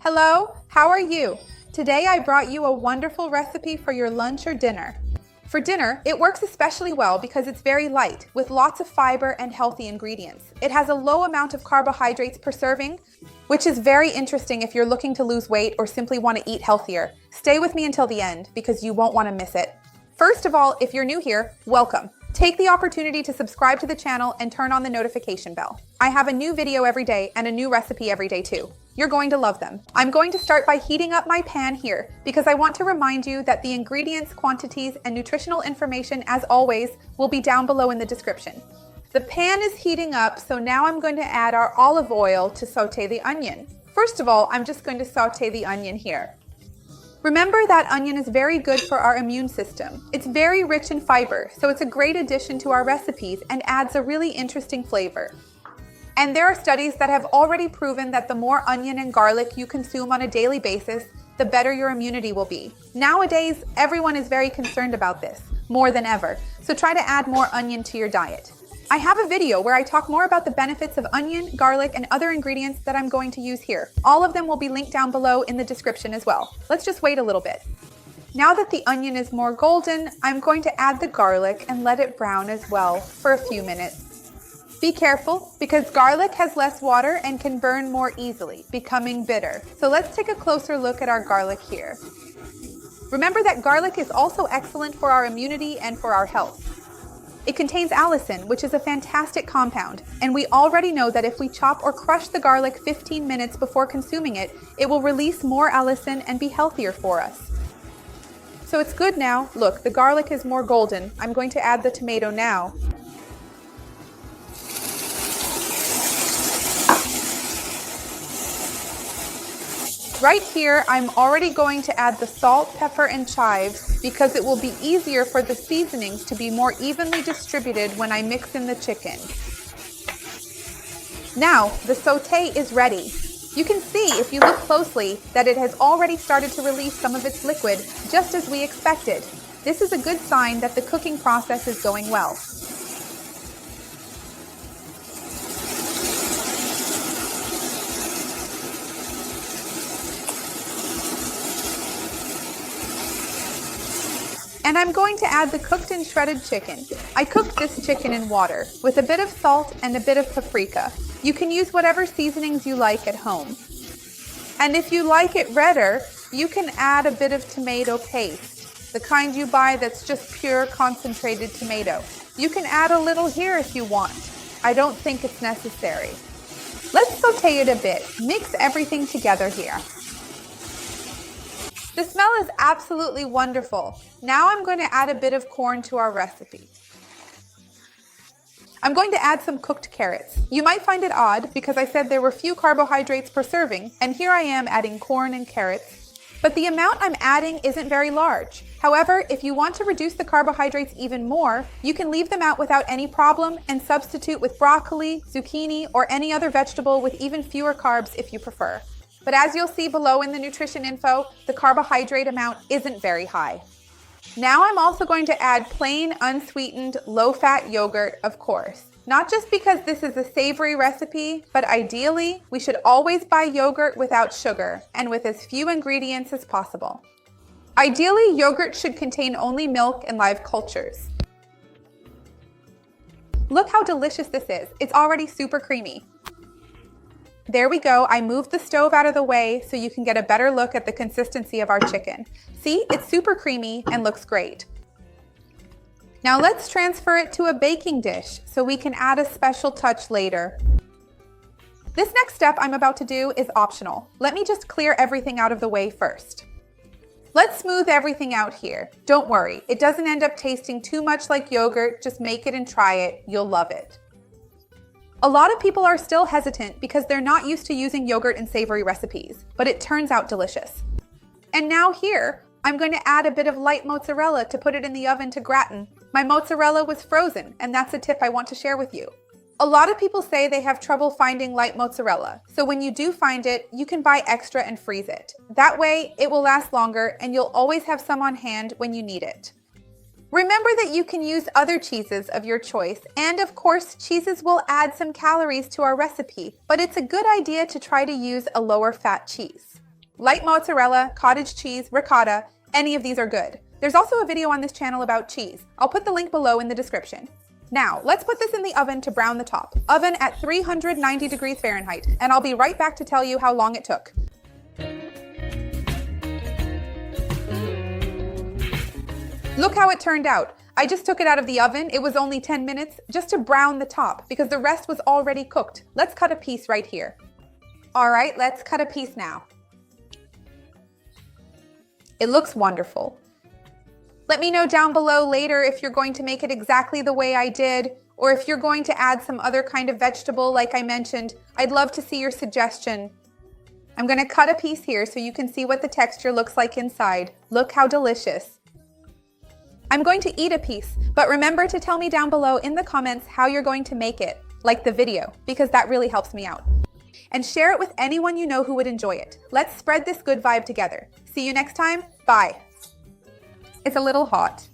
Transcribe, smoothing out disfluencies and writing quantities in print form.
Hello, how are you? Today I brought you a wonderful recipe for your lunch or dinner. For dinner, it works especially well because it's very light, with lots of fiber and healthy ingredients. It has a low amount of carbohydrates per serving, which is very interesting if you're looking to lose weight or simply want to eat healthier. Stay with me until the end because you won't want to miss it. First of all, if you're new here, welcome. Take the opportunity to subscribe to the channel and turn on the notification bell. I have a new video every day and a new recipe every day too. You're going to love them. I'm going to start by heating up my pan here because I want to remind you that the ingredients, quantities, and nutritional information, as always, will be down below in the description. The pan is heating up, so now I'm going to add our olive oil to saute the onion. First of all, I'm just going to saute the onion here. Remember that onion is very good for our immune system. It's very rich in fiber, so it's a great addition to our recipes and adds a really interesting flavor. And there are studies that have already proven that the more onion and garlic you consume on a daily basis, the better your immunity will be. Nowadays, everyone is very concerned about this, more than ever, so try to add more onion to your diet. I have a video where I talk more about the benefits of onion, garlic, and other ingredients that I'm going to use here. All of them will be linked down below in the description as well. Let's just wait a little bit. Now that the onion is more golden, I'm going to add the garlic and let it brown as well for a few minutes. Be careful because garlic has less water and can burn more easily, becoming bitter. So let's take a closer look at our garlic here. Remember that garlic is also excellent for our immunity and for our health. It contains allicin, which is a fantastic compound, and we already know that if we chop or crush the garlic 15 minutes before consuming it, it will release more allicin and be healthier for us. So it's good now. Look, the garlic is more golden. I'm going to add the tomato now. Right here, I'm already going to add the salt, pepper, and chives because it will be easier for the seasonings to be more evenly distributed when I mix in the chicken. Now, the sauté is ready. You can see, if you look closely, that it has already started to release some of its liquid, just as we expected. This is a good sign that the cooking process is going well. And I'm going to add the cooked and shredded chicken. I cooked this chicken in water with a bit of salt and a bit of paprika. You can use whatever seasonings you like at home. And if you like it redder, you can add a bit of tomato paste, the kind you buy that's just pure concentrated tomato. You can add a little here if you want. I don't think it's necessary. Let's saute it a bit. Mix everything together here. The smell is absolutely wonderful. Now I'm going to add a bit of corn to our recipe. I'm going to add some cooked carrots. You might find it odd because I said there were few carbohydrates per serving, and here I am adding corn and carrots. But the amount I'm adding isn't very large. However, if you want to reduce the carbohydrates even more, you can leave them out without any problem and substitute with broccoli, zucchini, or any other vegetable with even fewer carbs if you prefer. But as you'll see below in the nutrition info, the carbohydrate amount isn't very high. Now I'm also going to add plain, unsweetened, low-fat yogurt, of course. Not just because this is a savory recipe, but ideally, we should always buy yogurt without sugar and with as few ingredients as possible. Ideally, yogurt should contain only milk and live cultures. Look how delicious this is. It's already super creamy. There we go. I moved the stove out of the way so you can get a better look at the consistency of our chicken. See, it's super creamy and looks great. Now let's transfer it to a baking dish so we can add a special touch later. This next step I'm about to do is optional. Let me just clear everything out of the way first. Let's smooth everything out here. Don't worry, it doesn't end up tasting too much like yogurt. Just make it and try it. You'll love it. A lot of people are still hesitant because they're not used to using yogurt in savory recipes, but it turns out delicious. And now here, I'm going to add a bit of light mozzarella to put it in the oven to gratin. My mozzarella was frozen, and that's a tip I want to share with you. A lot of people say they have trouble finding light mozzarella, so when you do find it, you can buy extra and freeze it. That way, it will last longer and you'll always have some on hand when you need it. Remember that you can use other cheeses of your choice, and of course, cheeses will add some calories to our recipe, but it's a good idea to try to use a lower fat cheese. Light mozzarella, cottage cheese, ricotta, any of these are good. There's also a video on this channel about cheese. I'll put the link below in the description. Now, let's put this in the oven to brown the top. Oven at 390 degrees Fahrenheit, and I'll be right back to tell you how long it took. Look how it turned out. I just took it out of the oven. It was only 10 minutes just to brown the top because the rest was already cooked. Let's cut a piece right here. All right, let's cut a piece now. It looks wonderful. Let me know down below later if you're going to make it exactly the way I did, or if you're going to add some other kind of vegetable like I mentioned. I'd love to see your suggestion. I'm going to cut a piece here so you can see what the texture looks like inside. Look how delicious. I'm going to eat a piece, but remember to tell me down below in the comments how you're going to make it, like the video, because that really helps me out. And share it with anyone you know who would enjoy it. Let's spread this good vibe together. See you next time. Bye. It's a little hot.